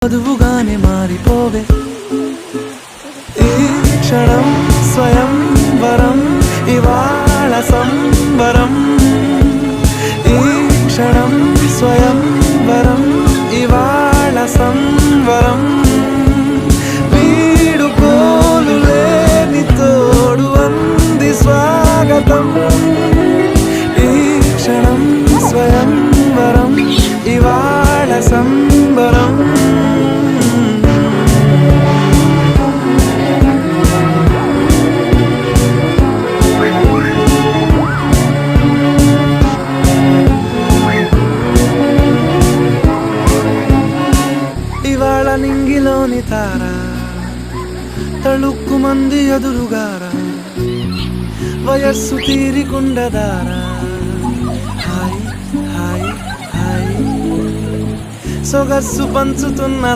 వధువుగానే మారిపోవే ఈ క్షణం స్వయం వరం ఇవాళ సంబరం ఈ క్షణం స్వయం వరం ఇవాళ సంబరం వీడుకోలు లేని తోడు అంది స్వాగతం ఈ క్షణం స్వయం వరం ఇవాళ సంబరం ఇవాళ నింగిలోని తార తళుక్కు మంది ఎదురుగారా వయస్సు తీరికుండదారా హాయ్ హాయ్ హాయ్ సొగస్సు పంచుతున్న